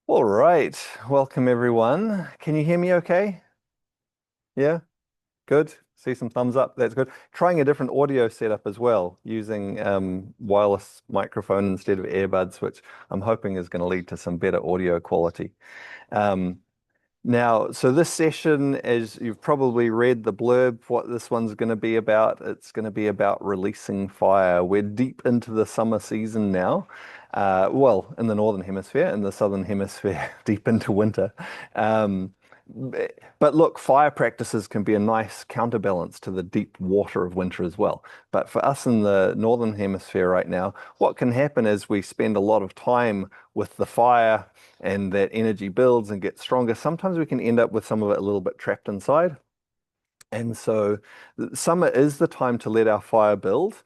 All right. Welcome, everyone. Can you hear me okay? Yeah, good. See some thumbs up. That's good. Trying a different audio setup as well, using wireless microphone instead of earbuds, which I'm hoping is going to lead to some better audio quality. Um, so this session, as you've probably read the blurb, what this one's going to be about, it's going to be about releasing fire. We're deep into the summer season now. Well, in the Northern Hemisphere, in the Southern Hemisphere, deep into winter. Um, but look, fire practices can be a nice counterbalance to the deep water of winter as well. But for us in the Northern Hemisphere right now, what can happen is we spend a lot of time with the fire and that energy builds and gets stronger. Sometimes we can end up with some of it a little bit trapped inside. And so summer is the time to let our fire build.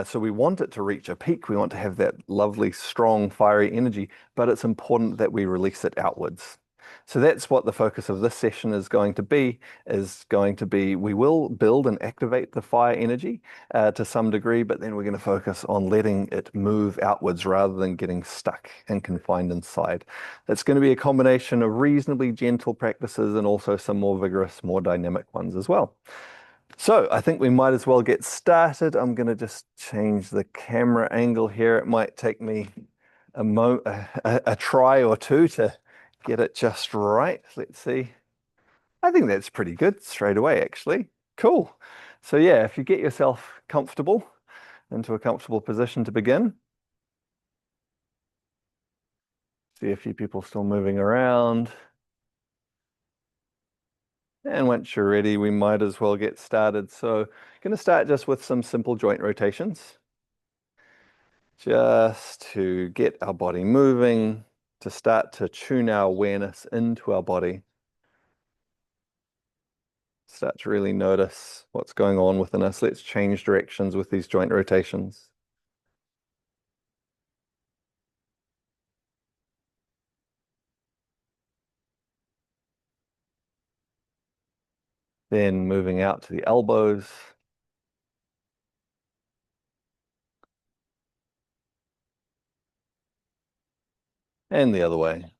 So we want it to reach a peak. We want to have that lovely, strong, fiery energy, but it's important that we release it outwards. So that's what the focus of this session is going to be we will build and activate the fire energy to some degree, but then we're going to focus on letting it move outwards rather than getting stuck and confined inside. It's going to be a combination of reasonably gentle practices and also some more vigorous, more dynamic ones as well. So I think we might as well get started. I'm going to just change the camera angle here. It might take me a try or two to get it just right. Let's see. I think that's pretty good straight away, actually. Cool. So yeah, if you get yourself comfortable into a comfortable position to begin, see a few people still moving around. And once you're ready, we might as well get started. So, going to start just with some simple joint rotations, just to get our body moving, to start to tune our awareness into our body. Start to really notice what's going on within us. Let's change directions with these joint rotations. Then moving out to the elbows and the other way.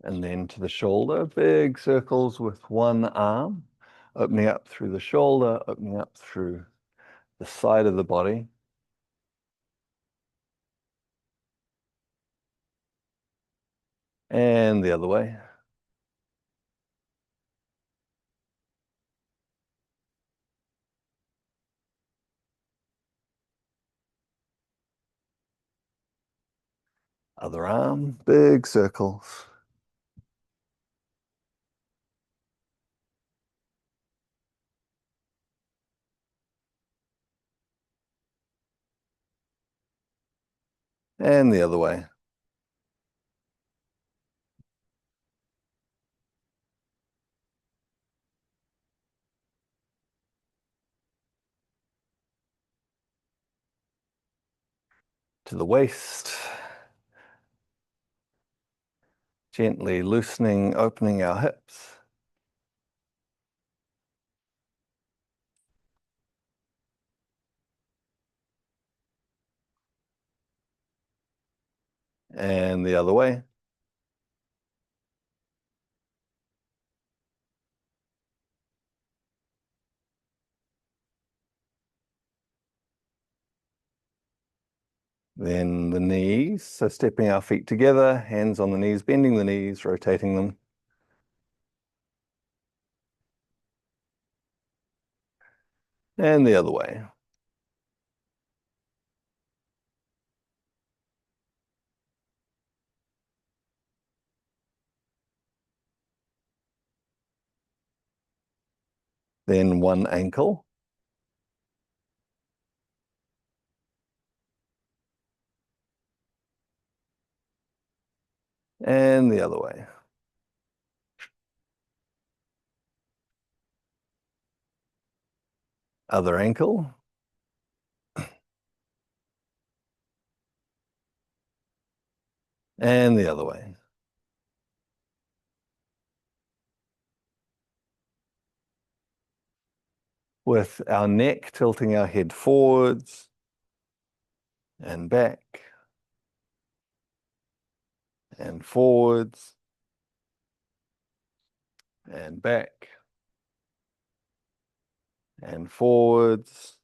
And then to the shoulder, big circles with one arm, opening up through the shoulder, opening up through the side of the body. And the other way. Other arm, big circles. And the other way. To the waist. Gently loosening, opening our hips. And the other way. Then the knees. So stepping our feet together, hands on the knees, bending the knees, rotating them. And the other way. Then one ankle. And the other way. Other ankle. And the other way. with our neck tilting our head forwards and back and forwards and back and forwards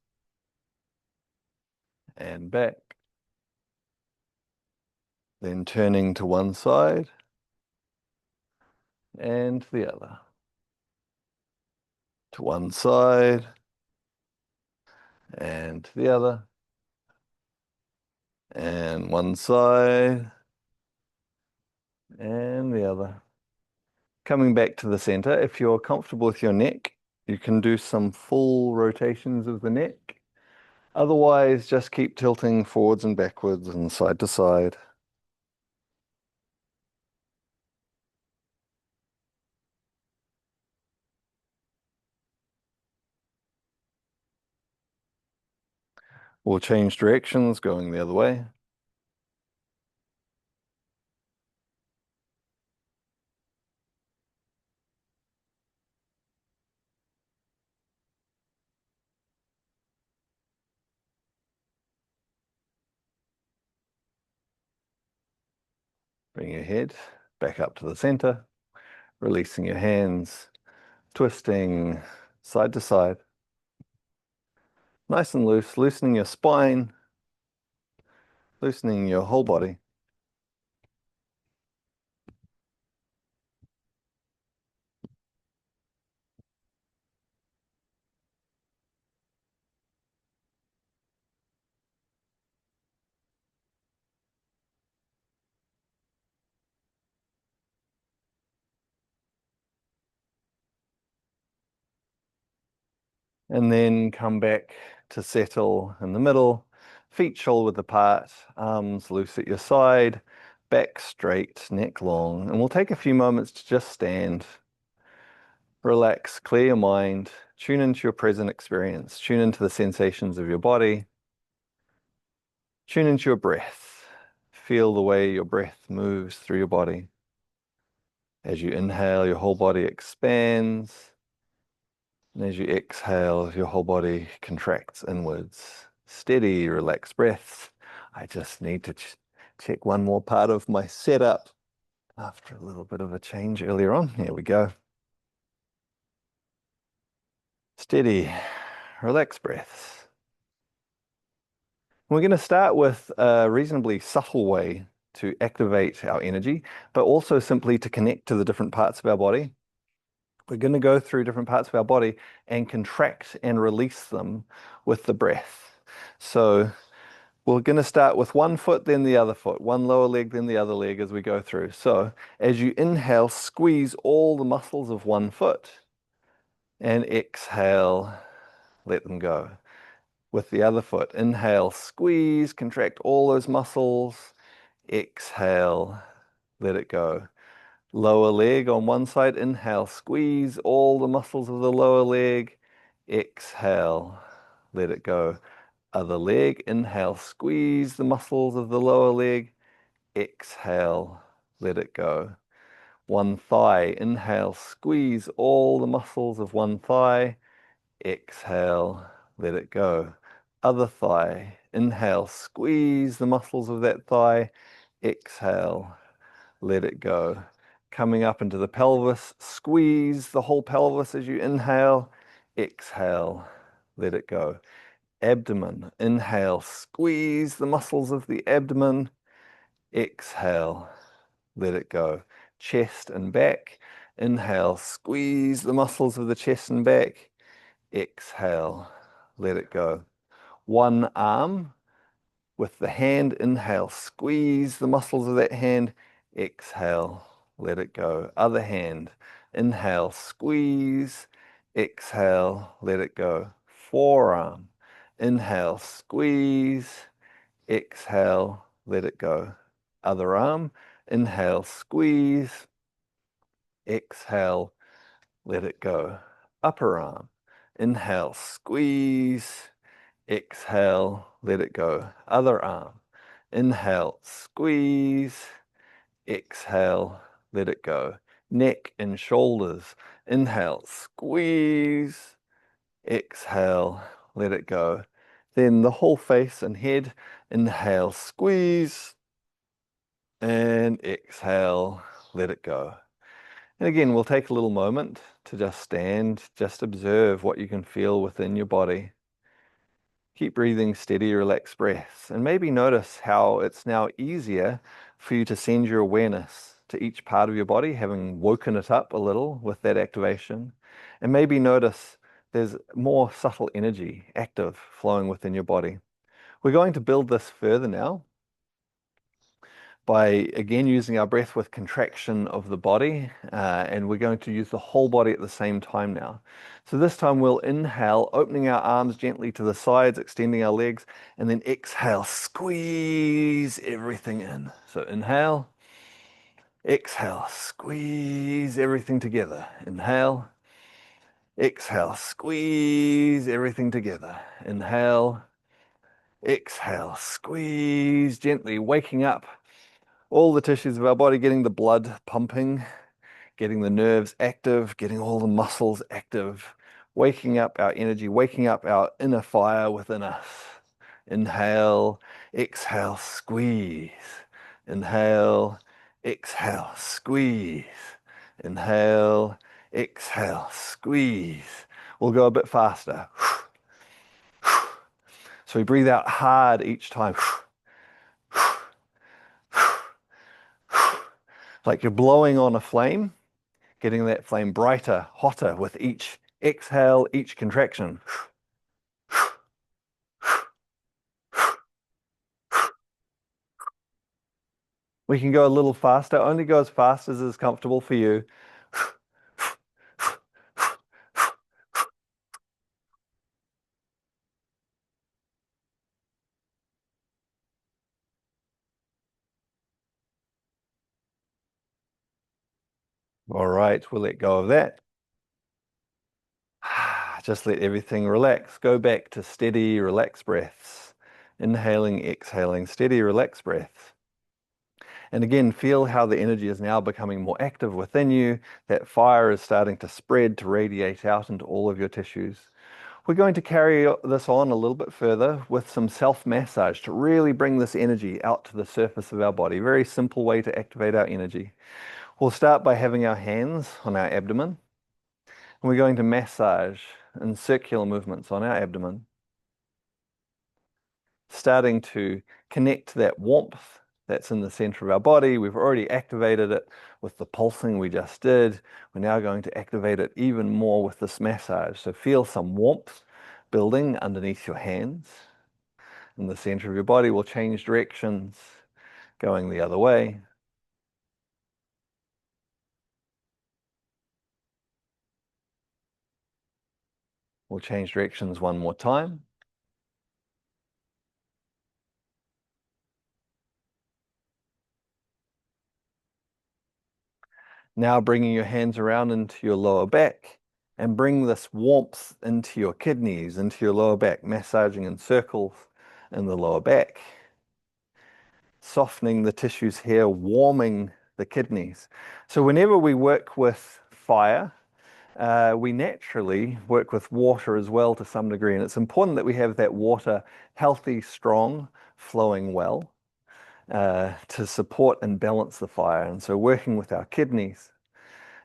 and back. Then turning to one side and the other. To one side and the other. And one side and the other. Coming back to the center, if you're comfortable with your neck, you can do some full rotations of the neck. Otherwise, just keep tilting forwards and backwards and side to side. We'll change directions going the other way. Bring your head back up to the center, releasing your hands, twisting side to side. Nice and loose, loosening your spine, loosening your whole body. And then come back to settle in the middle, feet shoulder width apart, arms loose at your side, back straight, neck long. And we'll take a few moments to just stand, relax, clear your mind, tune into your present experience, tune into the sensations of your body, tune into your breath. Feel the way your breath moves through your body. As you inhale, your whole body expands. And as you exhale, your whole body contracts inwards. Steady, relaxed breaths. I just need to check one more part of my setup after a little bit of a change earlier on. Here we go. Steady, relaxed breaths. We're going to start with a reasonably subtle way to activate our energy, but also simply to connect to the different parts of our body. We're going to go through different parts of our body and contract and release them with the breath. So we're going to start with one foot, then the other foot, one lower leg, then the other leg as we go through. So as you inhale, squeeze all the muscles of one foot and exhale, let them go. With the other foot, inhale, squeeze, contract all those muscles, exhale, let it go. Lower leg on one side, inhale, squeeze all the muscles of the lower leg, exhale, let it go. Other leg, inhale, squeeze the muscles of the lower leg, exhale, let it go. One thigh, inhale, squeeze all the muscles of one thigh, exhale, let it go. Other thigh, inhale, squeeze the muscles of that thigh, exhale, let it go. Coming up into the pelvis, squeeze the whole pelvis as you inhale, exhale, let it go. Abdomen, inhale, squeeze the muscles of the abdomen, exhale, let it go. Chest and back, inhale, squeeze the muscles of the chest and back, exhale, let it go. One arm with the hand, inhale, squeeze the muscles of that hand, exhale, let it go. Other hand, inhale, squeeze, exhale, let it go. Forearm, inhale, squeeze, exhale, let it go. Other arm, inhale, squeeze, exhale, let it go. Upper arm, inhale, squeeze, exhale, let it go. Other arm, inhale, squeeze, exhale, let it go. Neck and shoulders, inhale, squeeze, exhale, let it go. Then the whole face and head, inhale, squeeze, and exhale, let it go. And again, we'll take a little moment to just stand, just observe what you can feel within your body. Keep breathing steady, relaxed breaths, and maybe notice how it's now easier for you to send your awareness to each part of your body, having woken it up a little with that activation. And maybe notice there's more subtle energy active flowing within your body. We're going to build this further now by again using our breath with contraction of the body, and we're going to use the whole body at the same time now. So this time we'll inhale, opening our arms gently to the sides, extending our legs, and then exhale, squeeze everything in. So inhale, exhale, squeeze everything together. Inhale, exhale, squeeze everything together. Inhale, exhale, squeeze gently, waking up all the tissues of our body, getting the blood pumping, getting the nerves active, getting all the muscles active, waking up our energy, waking up our inner fire within us. Inhale, exhale, squeeze. Inhale, exhale, squeeze. Inhale, exhale, squeeze. We'll go a bit faster. So we breathe out hard each time. Like you're blowing on a flame, getting that flame brighter, hotter with each exhale, each contraction. We can go a little faster, only go as fast as is comfortable for you. All right, we'll let go of that. Just let everything relax. Go back to steady, relaxed breaths. Inhaling, exhaling, steady, relaxed breaths. And again, feel how the energy is now becoming more active within you. That fire is starting to spread, to radiate out into all of your tissues. We're going to carry this on a little bit further with some self-massage to really bring this energy out to the surface of our body. Very simple way to activate our energy. We'll start by having our hands on our abdomen. And we're going to massage in circular movements on our abdomen, starting to connect that warmth that's in the center of our body. We've already activated it with the pulsing we just did. We're now going to activate it even more with this massage. So feel some warmth building underneath your hands. In the center of your body, we'll change directions, going the other way. We'll change directions one more time. Now bringing your hands around into your lower back and bring this warmth into your kidneys, into your lower back, massaging in circles in the lower back, softening the tissues here, warming the kidneys. So whenever we work with fire, we naturally work with water as well to some degree, and it's important that we have that water healthy, strong, flowing well to support and balance the fire. And so working with our kidneys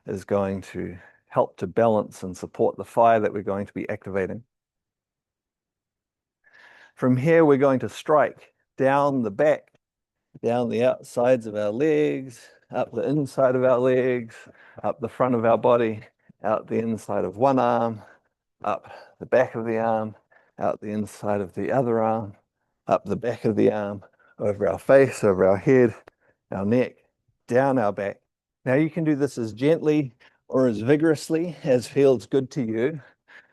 is going to help to balance and support the fire that we're going to be activating. From here, we're going to strike down the back, down the outsides of our legs, up the inside of our legs, up the front of our body, out the inside of one arm, up the back of the arm, out the inside of the other arm, up the back of the arm, over our face, over our head, our neck, down our back. Now you can do this as gently or as vigorously as feels good to you,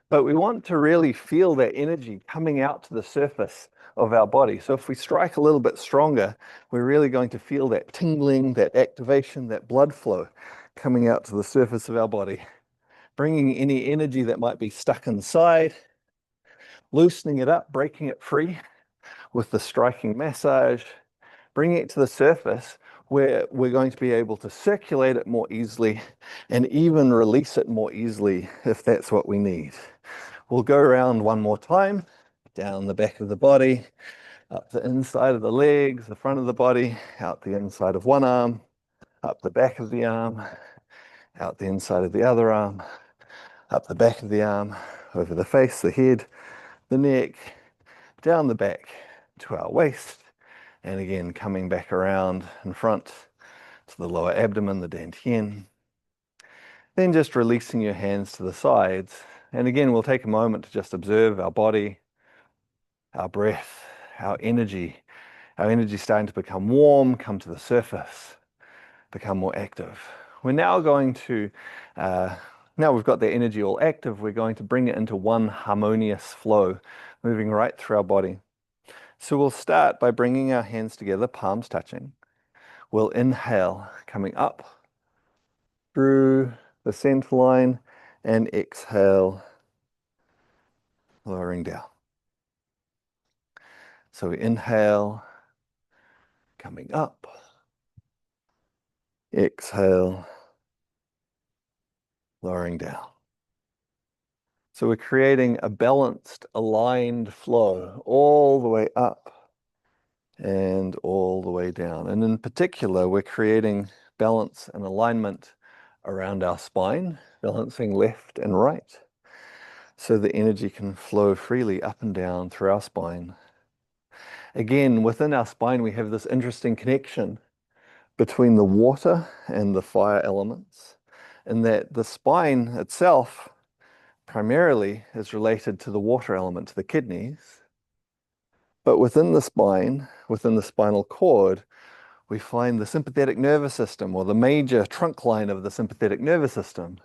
but we want to really feel that energy coming out to the surface of our body. So if we strike a little bit stronger, we're really going to feel that tingling, that activation, that blood flow coming out to the surface of our body, bringing any energy that might be stuck inside, loosening it up, breaking it free with the striking massage, bringing it to the surface where we're going to be able to circulate it more easily and even release it more easily if that's what we need. We'll go around one more time, down the back of the body, up the inside of the legs, the front of the body, out the inside of one arm, up the back of the arm, out the inside of the other arm, up the back of the arm, over the face, the head, the neck, down the back to our waist, and again coming back around in front to the lower abdomen, the dantian. Then just releasing your hands to the sides. And again, we'll take a moment to just observe our body, our breath, our energy. Our energy starting to become warm, come to the surface, become more active. We're now going to, now we've got the energy all active, we're going to bring it into one harmonious flow, moving right through our body. So we'll start by bringing our hands together, palms touching. We'll inhale, coming up through the center line, and exhale, lowering down. So we inhale, coming up, exhale, lowering down. So we're creating a balanced, aligned flow all the way up and all the way down. And in particular, we're creating balance and alignment around our spine, balancing left and right, so the energy can flow freely up and down through our spine. Again, within our spine, we have this interesting connection between the water and the fire elements, in that the spine itself primarily is related to the water element, to the kidneys. But within the spine, within the spinal cord, we find the sympathetic nervous system, or the major trunk line of the sympathetic nervous system,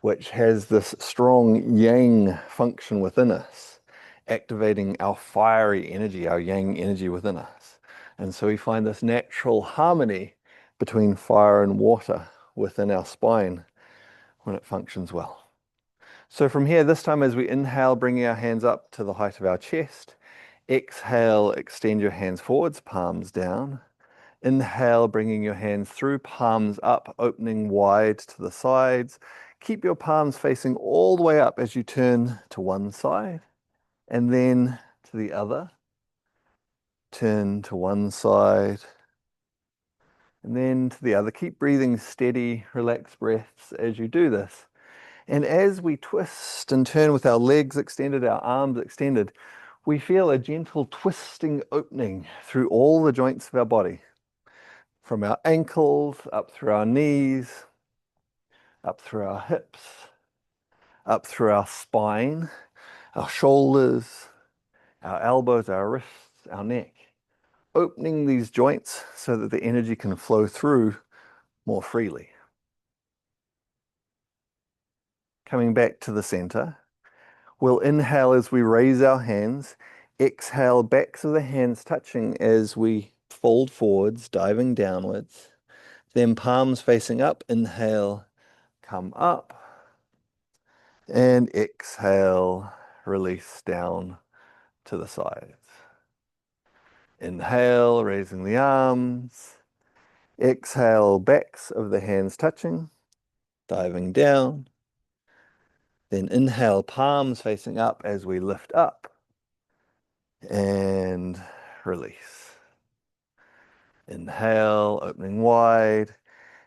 which has this strong yang function within us, activating our fiery energy, our yang energy within us. And so we find this natural harmony between fire and water within our spine when it functions well. So from here, this time as we inhale, bringing our hands up to the height of our chest. Exhale, extend your hands forwards, palms down. Inhale, bringing your hands through, palms up, opening wide to the sides. Keep your palms facing all the way up as you turn to one side and then to the other. Turn to one side and then to the other. Keep breathing steady, relaxed breaths as you do this. And as we twist and turn with our legs extended, our arms extended, we feel a gentle twisting opening through all the joints of our body, from our ankles, up through our knees, up through our hips, up through our spine, our shoulders, our elbows, our wrists, our neck, opening these joints so that the energy can flow through more freely. Coming back to the center, we'll inhale as we raise our hands, exhale, backs of the hands touching as we fold forwards, diving downwards, then palms facing up, inhale, come up, and exhale, release down to the sides. Inhale, raising the arms, exhale, backs of the hands touching, diving down, then inhale, palms facing up as we lift up, and release. Inhale, opening wide.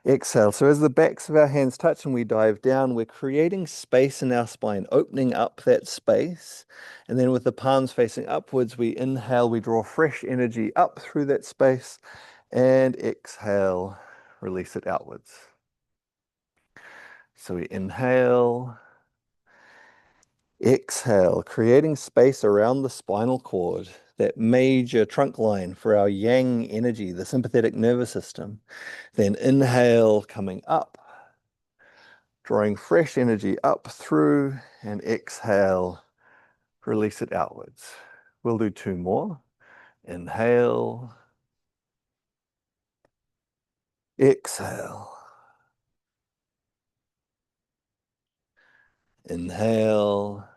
Exhale. So as the backs of our hands touch and we dive down, we're creating space in our spine, opening up that space. And then with the palms facing upwards, we inhale, we draw fresh energy up through that space, and exhale, release it outwards. So we inhale, exhale, creating space around the spinal cord, that major trunk line for our yang energy, the sympathetic nervous system. Then inhale, coming up, drawing fresh energy up through, and exhale, release it outwards. We'll do two more. Inhale, exhale. Inhale,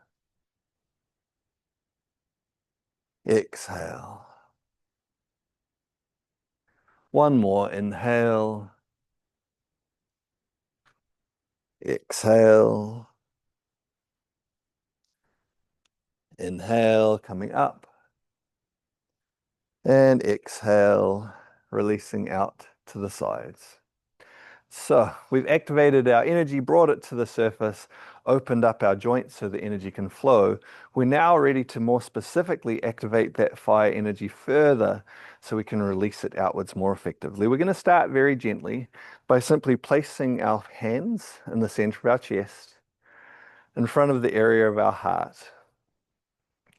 exhale. One more. Inhale, exhale. Inhale, coming up. And exhale, releasing out to the sides. So we've activated our energy, brought it to the surface, opened up our joints so the energy can flow. We're now ready to more specifically activate that fire energy further so we can release it outwards more effectively. We're going to start very gently by simply placing our hands in the center of our chest, in front of the area of our heart.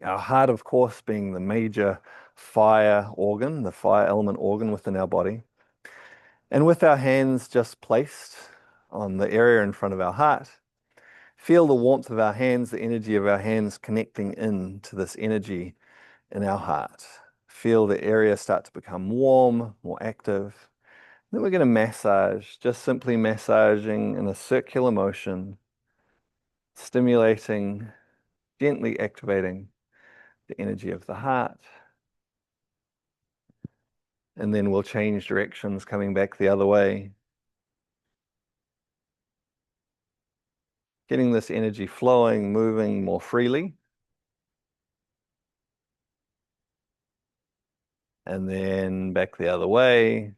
Our heart, of course, being the major fire organ, the fire element organ within our body. And with our hands just placed on the area in front of our heart, feel the warmth of our hands, the energy of our hands connecting in to this energy in our heart. Feel the area start to become warm, more active. Then we're going to massage, just simply massaging in a circular motion, stimulating, gently activating the energy of the heart. And then we'll change directions coming back the other way. Getting this energy flowing, moving more freely. And then back the other way.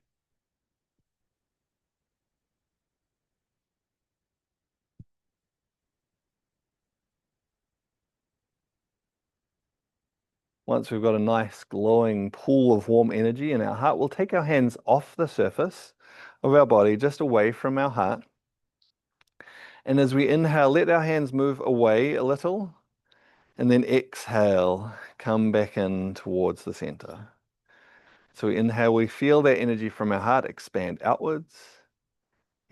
Once we've got a nice glowing pool of warm energy in our heart, we'll take our hands off the surface of our body, just away from our heart. And as we inhale, let our hands move away a little. And then exhale, come back in towards the center. So we inhale, we feel that energy from our heart expand outwards.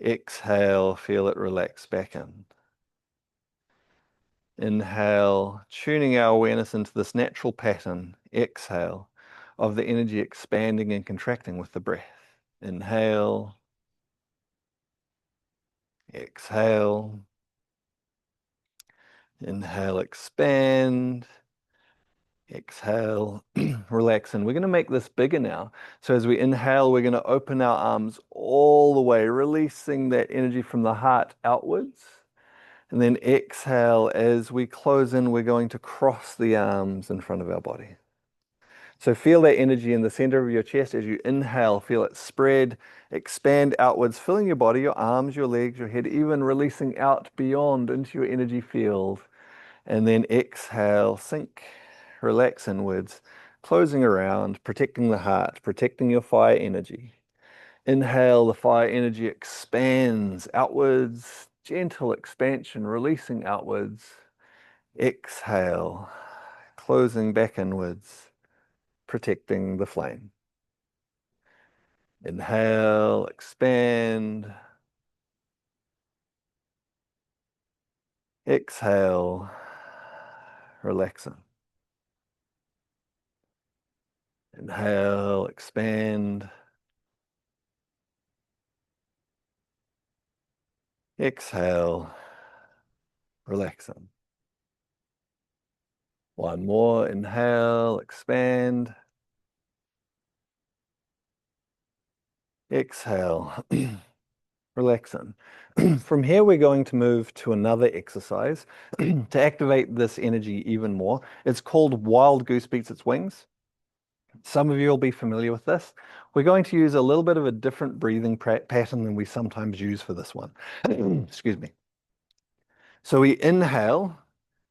Exhale, feel it relax back in. Inhale, tuning our awareness into this natural pattern, exhale, of the energy expanding and contracting with the breath. Inhale, exhale, inhale, expand, exhale, relax. And we're going to make this bigger now. So as we inhale, we're going to open our arms all the way, releasing that energy from the heart outwards. And then exhale, as we close in, we're going to cross the arms in front of our body. So feel that energy in the center of your chest as you inhale, feel it spread, expand outwards, filling your body, your arms, your legs, your head, even releasing out beyond into your energy field. And then exhale, sink, relax inwards, closing around, protecting the heart, protecting your fire energy. Inhale, the fire energy expands outwards, gentle expansion, releasing outwards. Exhale, closing back inwards, protecting the flame. Inhale, expand. Exhale, relaxing. Inhale, expand. Exhale, relaxing. One more, inhale, expand. Exhale, relaxing. From here, we're going to move to another exercise to activate this energy even more. It's called Wild Goose Beats Its Wings. Some of you will be familiar with this. We're going to use a little bit of a different breathing pattern than we sometimes use for this one. Excuse me. So we inhale,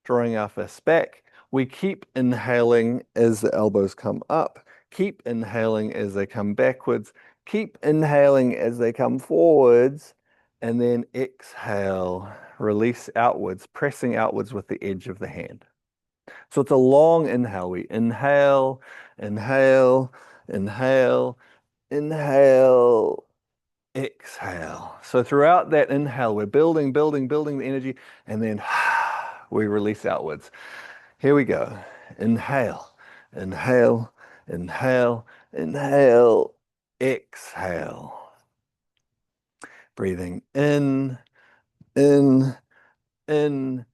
drawing our fists back. We keep inhaling as the elbows come up. Keep inhaling as they come backwards. Keep inhaling as they come forwards. And then exhale, release outwards, pressing outwards with the edge of the hand. So it's a long inhale. We inhale, inhale, inhale, inhale, exhale. So throughout that inhale, we're building, building, building the energy, and then we release outwards. Here we go. Inhale, inhale, inhale, inhale, exhale. Breathing in, in, in,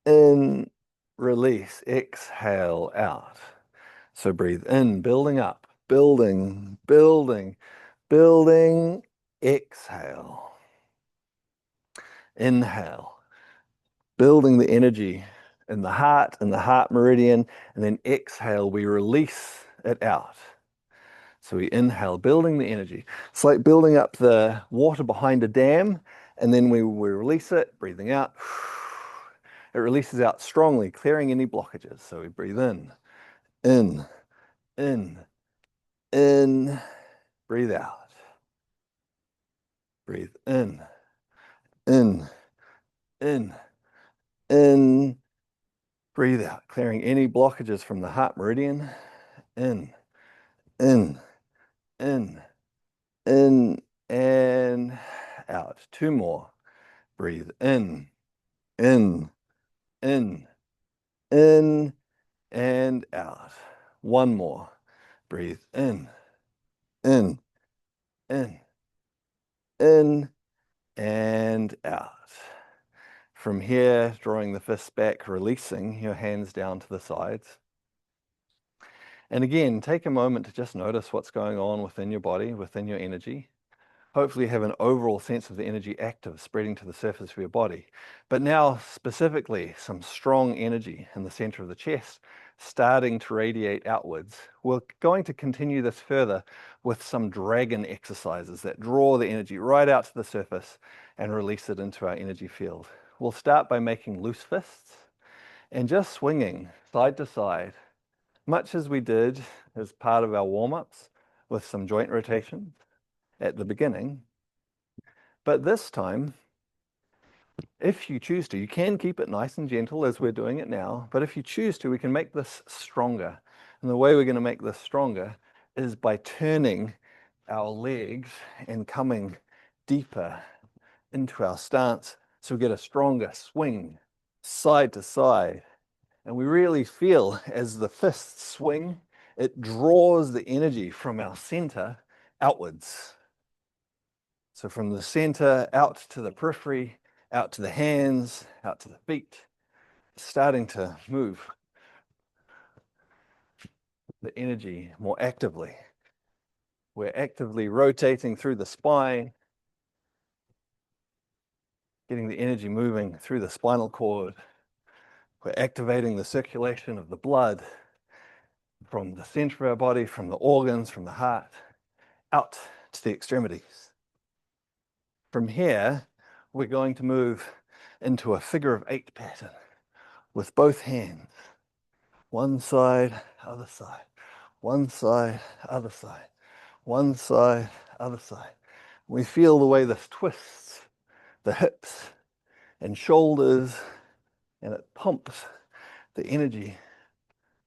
in, release, exhale out. So breathe in, building up, building, building, building, exhale. Inhale, building the energy, in the heart meridian, and then exhale, we release it out. So we inhale, building the energy. It's like building up the water behind a dam, and then we release it, breathing out. It releases out strongly, clearing any blockages. So we breathe in, in, in, breathe out. Breathe in, in, in, in, breathe out, clearing any blockages from the heart meridian. In, in, in, in, and out. Two more. Breathe in, in, in, in, and out. One more. Breathe in, in, in, in, and out. From here, drawing the fists back, releasing your hands down to the sides. And again, take a moment to just notice what's going on within your body, within your energy. Hopefully you have an overall sense of the energy active, spreading to the surface of your body. But now, specifically, some strong energy in the center of the chest, starting to radiate outwards. We're going to continue this further with some dragon exercises that draw the energy right out to the surface and release it into our energy field. We'll start by making loose fists and just swinging side to side, much as we did as part of our warm-ups with some joint rotation at the beginning. But this time, if you choose to, you can keep it nice and gentle as we're doing it now, but if you choose to, we can make this stronger. And the way we're going to make this stronger is by turning our legs and coming deeper into our stance, so we get a stronger swing side to side. And we really feel as the fists swing, it draws the energy from our center outwards. So from the center out to the periphery, out to the hands, out to the feet, starting to move the energy more actively. We're actively rotating through the spine, getting the energy moving through the spinal cord. We're activating the circulation of the blood from the center of our body, from the organs, from the heart, out to the extremities. From here, we're going to move into a figure of 8 pattern with both hands. One side, other side. One side, other side. One side, other side. We feel the way this twists the hips and shoulders, and it pumps the energy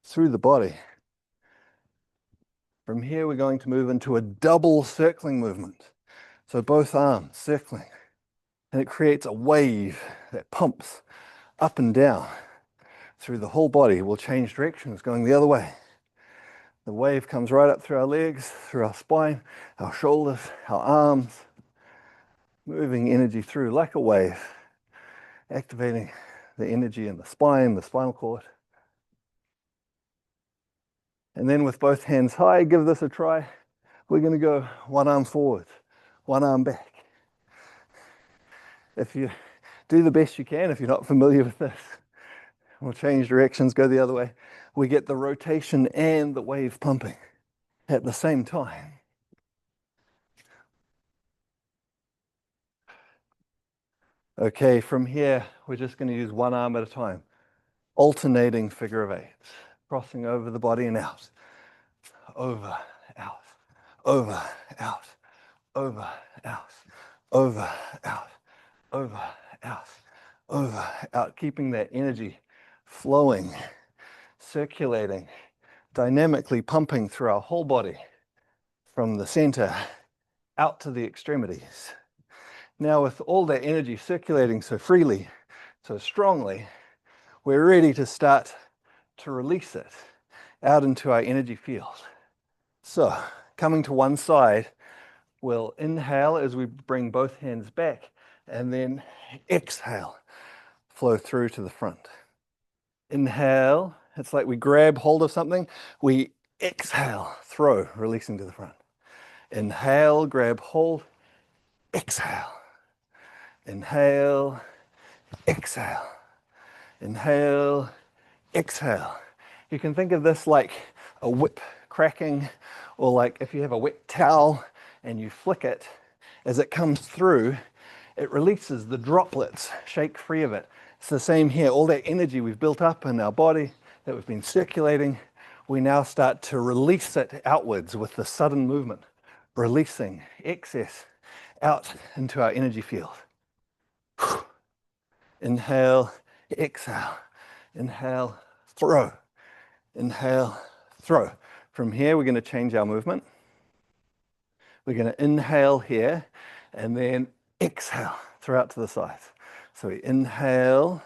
through the body. From here, we're going to move into a double circling movement. So both arms circling, and it creates a wave that pumps up and down through the whole body. We'll change directions going the other way. The wave comes right up through our legs, through our spine, our shoulders, our arms, moving energy through like a wave, activating the energy in the spine, the spinal cord. And then with both hands high, give this a try. We're going to go one arm forward, one arm back. If you do the best you can, if you're not familiar with this, we'll change directions, go the other way. We get the rotation and the wave pumping at the same time. Okay, from here, we're just going to use one arm at a time. Alternating figure of 8, crossing over the body and out. Over, out, over, out, over, out, over, out, over, out, over, out. Keeping that energy flowing, circulating, dynamically pumping through our whole body from the center out to the extremities. Now, with all that energy circulating so freely, so strongly, we're ready to start to release it out into our energy field. So, coming to one side, we'll inhale as we bring both hands back, and then exhale, flow through to the front. Inhale, it's like we grab hold of something, we exhale, throw, releasing to the front. Inhale, grab hold, exhale. Inhale, exhale. Inhale, exhale. You can think of this like a whip cracking, or like if you have a wet towel and you flick it, as it comes through, it releases the droplets, shake free of it. It's the same here. All that energy we've built up in our body that we've been circulating, we now start to release it outwards with the sudden movement, releasing excess out into our energy field. Inhale, exhale. Inhale, throw. Inhale, throw. From here, we're going to change our movement. We're going to inhale here and then exhale, throw out to the sides. So we inhale,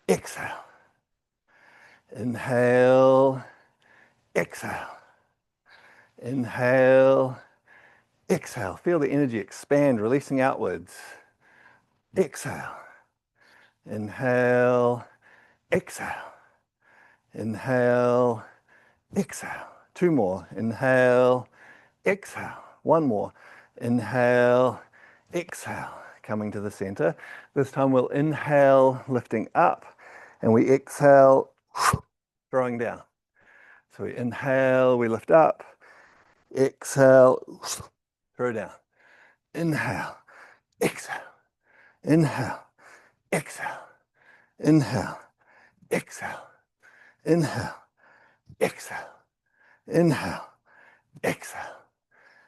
exhale. Inhale, exhale. Inhale, exhale. Feel the energy expand, releasing outwards. Exhale. Inhale, exhale. Inhale, exhale. Two more. Inhale, exhale. One more. Inhale, exhale. Coming to the center. This time we'll inhale, lifting up, and we exhale, throwing down. So we inhale, we lift up, exhale, throw down. Inhale, exhale, inhale, exhale, inhale, exhale, inhale, exhale, inhale, exhale,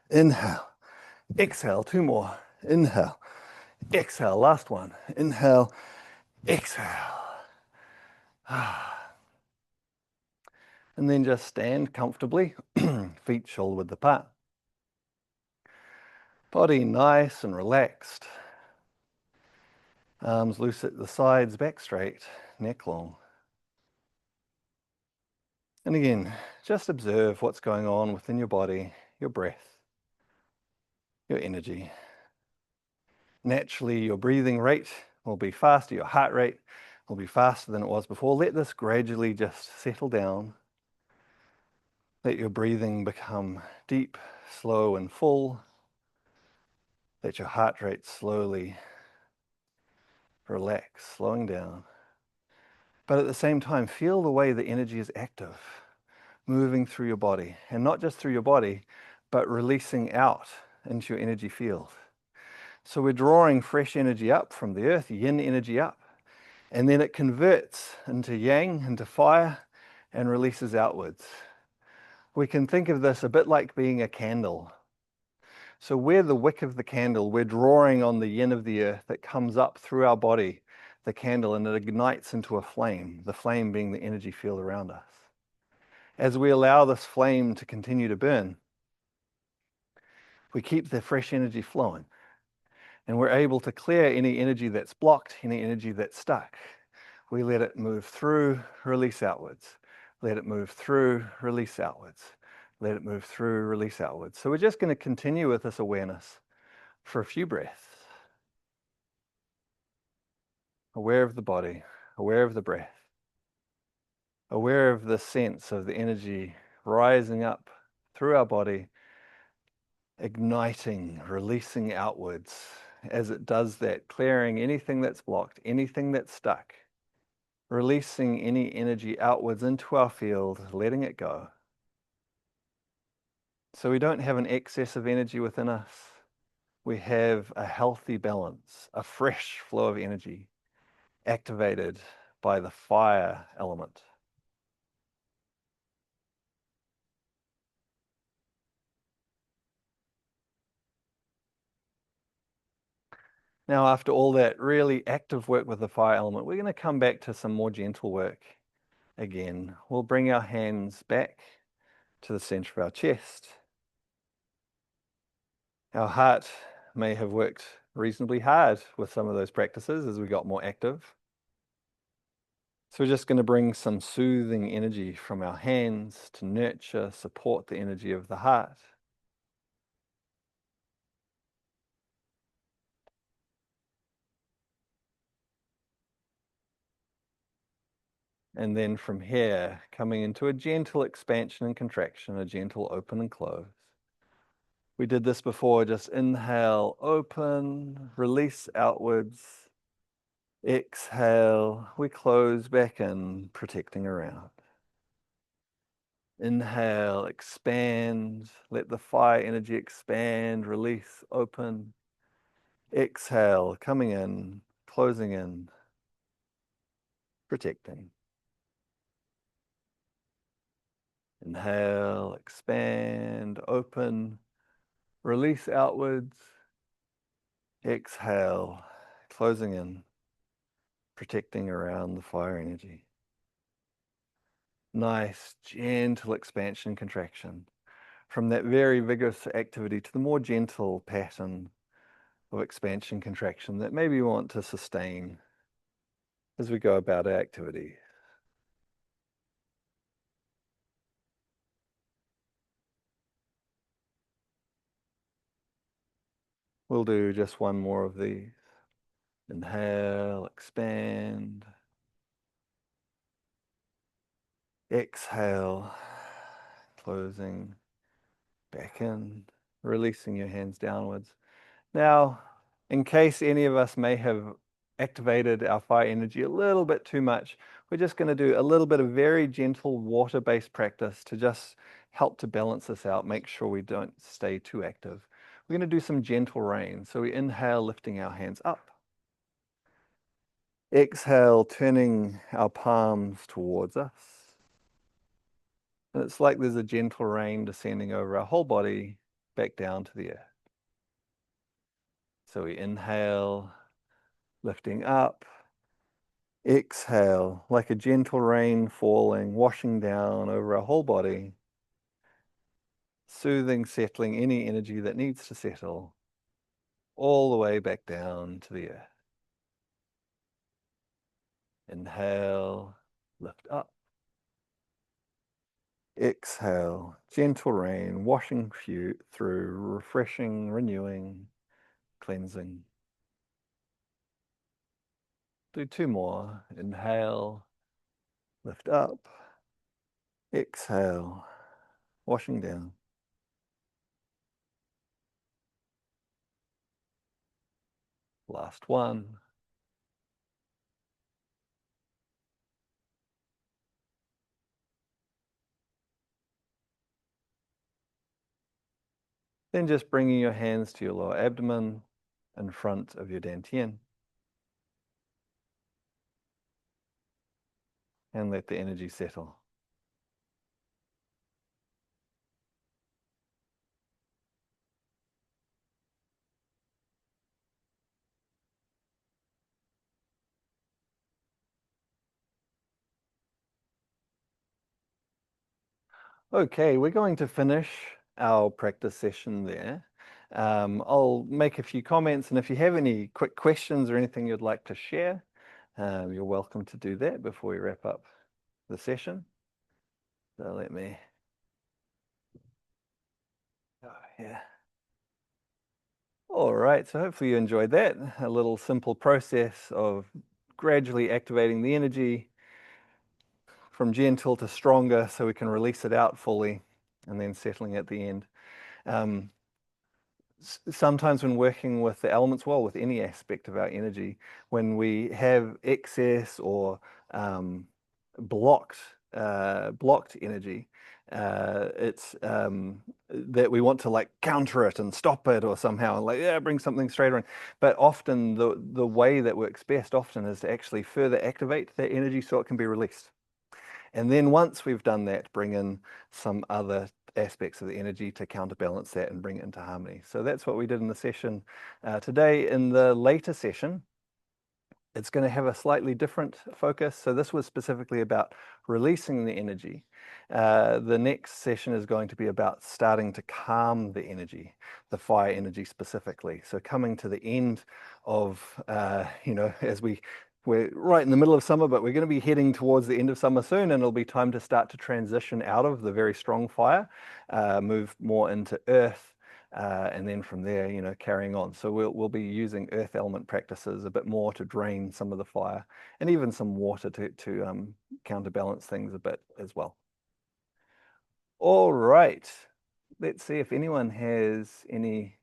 inhale, exhale. Two more. Inhale, exhale. Last one. Inhale, exhale. And then just stand comfortably, feet shoulder width apart. Body nice and relaxed. Arms loose at the sides, back straight, neck long. And again, just observe what's going on within your body, your breath, your energy. Naturally, your breathing rate will be faster, your heart rate will be faster than it was before. Let this gradually just settle down. Let your breathing become deep, slow, and full. Let your heart rate slowly relax, slowing down. But at the same time, feel the way the energy is active, moving through your body. And not just through your body, but releasing out into your energy field. So we're drawing fresh energy up from the earth, yin energy up, and then it converts into yang, into fire, and releases outwards. We can think of this a bit like being a candle. So we're the wick of the candle. We're drawing on the yin of the earth that comes up through our body, the candle, and it ignites into a flame, the flame being the energy field around us. As we allow this flame to continue to burn, we keep the fresh energy flowing. And we're able to clear any energy that's blocked, any energy that's stuck. We let it move through, release outwards. Let it move through, release outwards. Let it move through, release outwards. So we're just going to continue with this awareness for a few breaths. Aware of the body, aware of the breath, aware of the sense of the energy rising up through our body, igniting, releasing outwards. As it does that, clearing anything that's blocked, anything that's stuck, releasing any energy outwards into our field, letting it go. So we don't have an excess of energy within us. We have a healthy balance, a fresh flow of energy activated by the fire element. Now, after all that really active work with the fire element, we're going to come back to some more gentle work again. We'll bring our hands back to the center of our chest. Our heart may have worked reasonably hard with some of those practices as we got more active. So we're just going to bring some soothing energy from our hands to nurture, support the energy of the heart. And then from here, coming into a gentle expansion and contraction, a gentle open and close. We did this before, just inhale, open, release outwards. Exhale, we close back in, protecting around. Inhale, expand, let the fire energy expand, release, open. Exhale, coming in, closing in, protecting. Inhale, expand, open, release outwards. Exhale, closing in, protecting around the fire energy. Nice, gentle expansion, contraction. From that very vigorous activity to the more gentle pattern of expansion, contraction that maybe you want to sustain as we go about our activity. We'll do just one more of these. Inhale, expand. Exhale, closing back in, releasing your hands downwards. Now, in case any of us may have activated our fire energy a little bit too much, we're just going to do a little bit of very gentle water-based practice to just help to balance this out, make sure we don't stay too active. We're going to do some gentle rain. So we inhale, lifting our hands up. Exhale, turning our palms towards us. And it's like there's a gentle rain descending over our whole body, back down to the earth. So we inhale, lifting up. Exhale, like a gentle rain falling, washing down over our whole body, soothing, settling any energy that needs to settle, all the way back down to the earth. Inhale, lift up. Exhale, gentle rain, washing through, refreshing, renewing, cleansing. Do two more. Inhale, lift up. Exhale, washing down. Last one. Then just bringing your hands to your lower abdomen in front of your dantian. And let the energy settle. Okay, we're going to finish our practice session there. I'll make a few comments, and if you have any quick questions or anything you'd like to share, you're welcome to do that before we wrap up the session. So let me, yeah. All right, so hopefully you enjoyed that. A little simple process of gradually activating the energy from gentle to stronger so we can release it out fully and then settling at the end. Um, Sometimes when working with the elements, well, with any aspect of our energy, when we have excess or blocked energy, it's that we want to like counter it and stop it or somehow like, yeah, bring something straight on. But often the way that works best often is to actually further activate that energy so it can be released. And then once we've done that, bring in some other aspects of the energy to counterbalance that and bring it into harmony. So that's what we did in the session today. In the later session, it's going to have a slightly different focus. So this was specifically about releasing the energy. The next session is going to be about starting to calm the energy, the fire energy specifically. So coming to the end of, as we're right in the middle of summer, but we're going to be heading towards the end of summer soon, and it'll be time to start to transition out of the very strong fire, move more into earth, and then from there, carrying on. So we'll be using earth element practices a bit more to drain some of the fire, and even some water to counterbalance things a bit as well. All right, let's see if anyone has any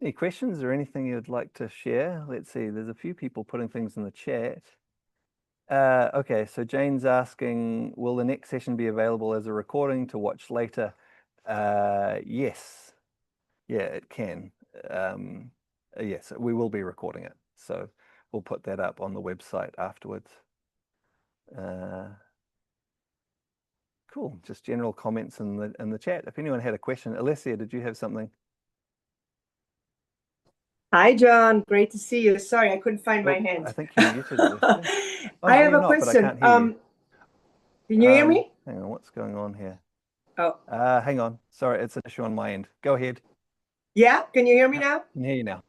Any questions or anything you'd like to share? Let's see, there's a few people putting things in the chat. Okay, so Jane's asking, will the next session be available as a recording to watch later? Yes. Yeah, it can. Um, yes, we will be recording it. So we'll put that up on the website afterwards. Uh, cool. Just general comments in the chat. If anyone had a question, Alessia, did you have something? Hi, John. Great to see you. Sorry, I couldn't find my Oh, I hand. think you're muted, Alessia. Oh, I no, have you're a not, but I question. can't hear you. Can you hear me? Hang on, what's going on here? Oh, Hang on. Sorry, it's an issue on my end. Go ahead. yeah. Can you hear me Yep, now? I can hear you now.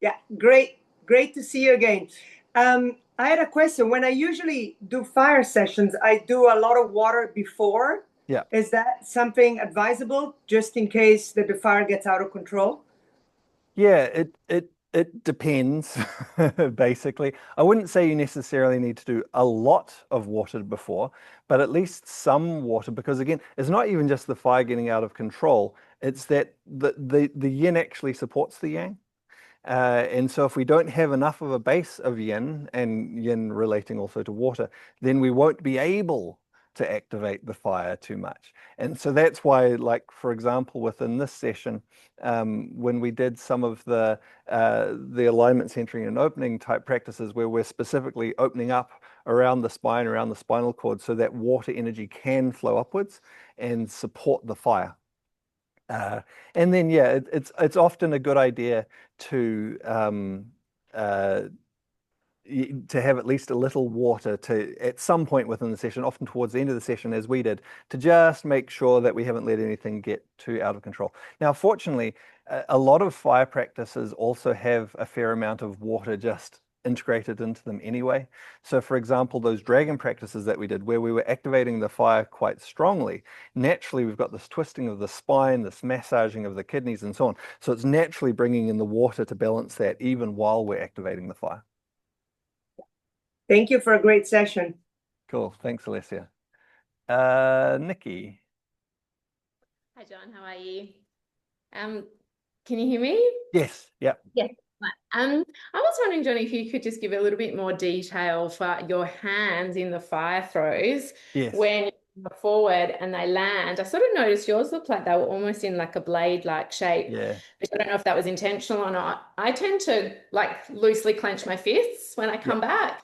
Yeah, great. Great to see you again. I had a question. When I usually do fire sessions, I do a lot of water before. Yeah. Is that something advisable just in case that the fire gets out of control? Yeah, it depends, basically. I wouldn't say you necessarily need to do a lot of water before, but at least some water, because again, it's not even just the fire getting out of control, it's that the yin actually supports the yang. And so if we don't have enough of a base of yin, and yin relating also to water, then we won't be able to activate the fire too much. And so that's why, like, for example, within this session, when we did some of the alignment centering and opening type practices where we're specifically opening up around the spine, around the spinal cord, so that water energy can flow upwards and support the fire. Uh, and then, yeah, it's often a good idea to uh, to have at least a little water to at some point within the session, often towards the end of the session, as we did, to just make sure that we haven't let anything get too out of control. Now, fortunately, a lot of fire practices also have a fair amount of water just integrated into them anyway. So, for example, those dragon practices that we did, where we were activating the fire quite strongly, naturally we've got this twisting of the spine, this massaging of the kidneys, and so on. So it's naturally bringing in the water to balance that, even while we're activating the fire. Thank you for a great session. Cool. Thanks, Alessia. Nikki. Hi, John. How are you? Um, can you hear me? Yes. Yep. Yes. Right. I was wondering, John, if you could just give a little bit more detail for your hands in the fire throws Yes. when you go forward and they land. I sort of noticed yours looked like they were almost in like a blade-like shape, Yeah. but I don't know if that was intentional or not. I tend to like loosely clench my fists when I Yep. come back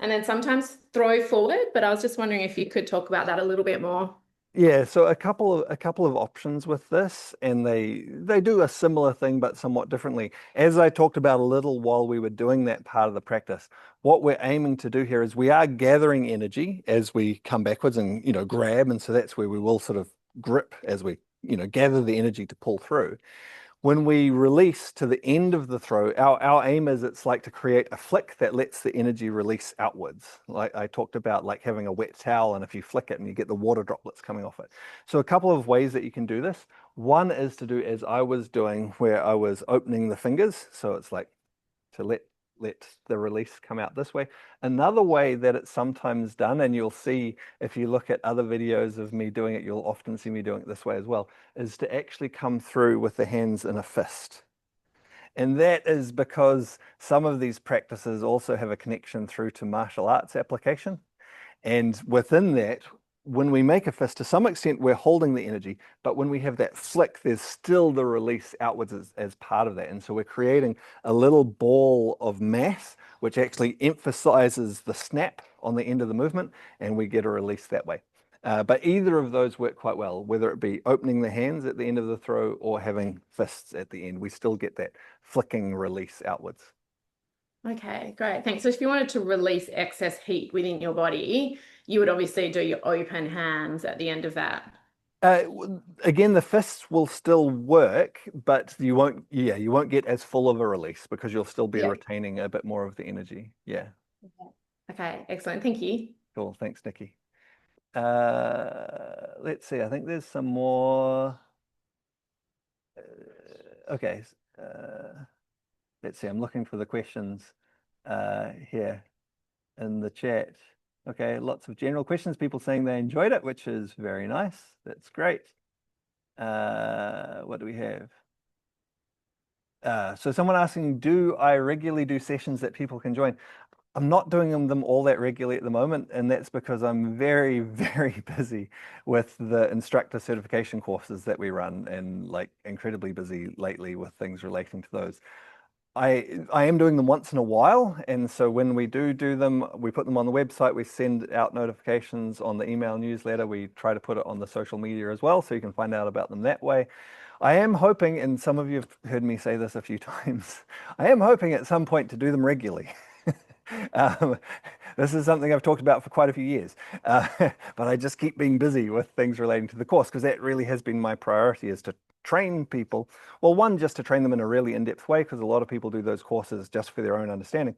and then sometimes throw forward, but I was just wondering if you could talk about that a little bit more. Yeah, so a couple of options with this, and they do a similar thing but somewhat differently. As I talked about a little while we were doing that part of the practice, what we're aiming to do here is we are gathering energy as we come backwards and grab, and so that's where we will sort of grip as we gather the energy to pull through. When we release to the end of the throw, our aim is it's like to create a flick that lets the energy release outwards. Like I talked about, like having a wet towel, and if you flick it and you get the water droplets coming off it. So a couple of ways that you can do this. One is to do as I was doing, where I was opening the fingers. So it's like to let the release come out this way. Another way that it's sometimes done, and you'll see if you look at other videos of me doing it, you'll often see me doing it this way as well, is to actually come through with the hands in a fist. And that is because some of these practices also have a connection through to martial arts application. And within that, when we make a fist, to some extent, we're holding the energy, but when we have that flick, there's still the release outwards as part of that. And so we're creating a little ball of mass, which actually emphasizes the snap on the end of the movement, and we get a release that way. But either of those work quite well, whether it be opening the hands at the end of the throw or having fists at the end, we still get that flicking release outwards. Okay, great. Thanks. So if you wanted to release excess heat within your body, you would obviously do your open hands at the end of that. Again, the fists will still work, but you won't get as full of a release because you'll still be Yeah. retaining a bit more of the energy. Yeah, Okay, excellent. Thank you. cool. Thanks, Nikki. Let's see. I think there's some more. Okay. Let's see. I'm looking for the questions here in the chat. Okay, lots of general questions. People saying they enjoyed it, which is very nice. That's great. What do we have? So someone asking, do I regularly do sessions that people can join? I'm not doing them all that regularly at the moment, and that's because I'm very, very busy with the instructor certification courses that we run, and like incredibly busy lately with things relating to those. I am doing them once in a while, and so when we do them, we put them on the website, we send out notifications on the email newsletter, we try to put it on the social media as well, so you can find out about them that way. I am hoping, and some of you have heard me say this a few times, I am hoping at some point to do them regularly. Um, this is something I've talked about for quite a few years, but I just keep being busy with things relating to the course because that really has been my priority, is to train people. Well, one, just to train them in a really in-depth way, because a lot of people do those courses just for their own understanding,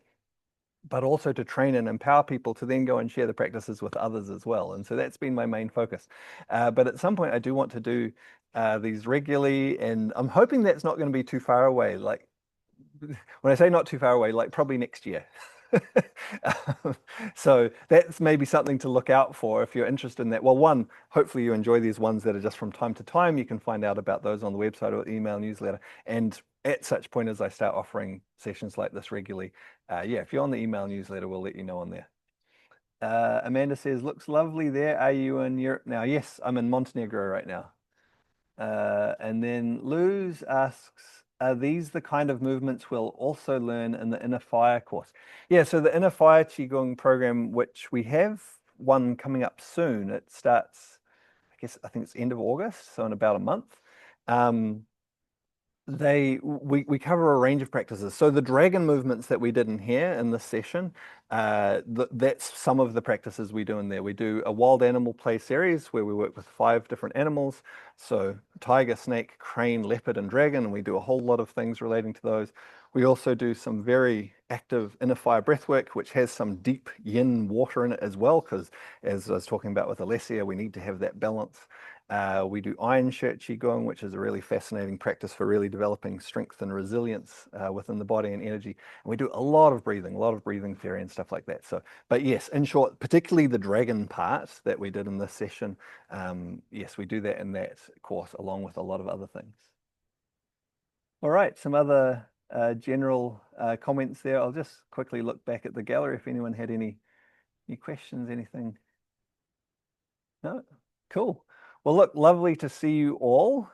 but also to train and empower people to then go and share the practices with others as well. And so that's been my main focus. But at some point, I do want to do these regularly, and I'm hoping that's not going to be too far away. Like when I say not too far away, like probably next year. So that's maybe something to look out for if you're interested in that. Well, one, hopefully you enjoy these ones that are just from time to time. You can find out about those on the website or email newsletter. And at such point as I start offering sessions like this regularly, yeah, if you're on the email newsletter, we'll let you know on there. Amanda says, looks lovely there. Are you in Europe now? Yes, I'm in Montenegro right now. And then Luz asks, are these the kind of movements we'll also learn in the Inner Fire course? Yeah, so the Inner Fire Qigong program, which we have one coming up soon, it starts, I think it's end of August, so in about a month. We cover a range of practices. So the dragon movements that we did in here in this session, that's some of the practices we do in there. We do a wild animal play series where we work with 5 different animals. So tiger, snake, crane, leopard, and dragon, and we do a whole lot of things relating to those. We also do some very active inner fire breath work, which has some deep yin water in it as well, because as I was talking about with Alessia, we need to have that balance. We do Iron Shirt Qigong, which is a really fascinating practice for really developing strength and resilience within the body and energy. And we do a lot of breathing theory and stuff like that. So, but yes, in short, particularly the dragon part that we did in this session, yes, we do that in that course along with a lot of other things. All right, some other general comments there. I'll just quickly look back at the gallery if anyone had any questions, anything. No? Cool. Well, look, lovely to see you all.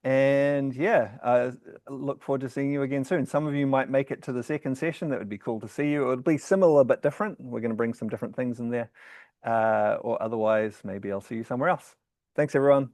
And yeah, look forward to seeing you again soon. Some of you might make it to the second session. That would be cool to see you. It would be similar but different. We're going to bring some different things in there. Or otherwise, maybe I'll see you somewhere else. Thanks, everyone.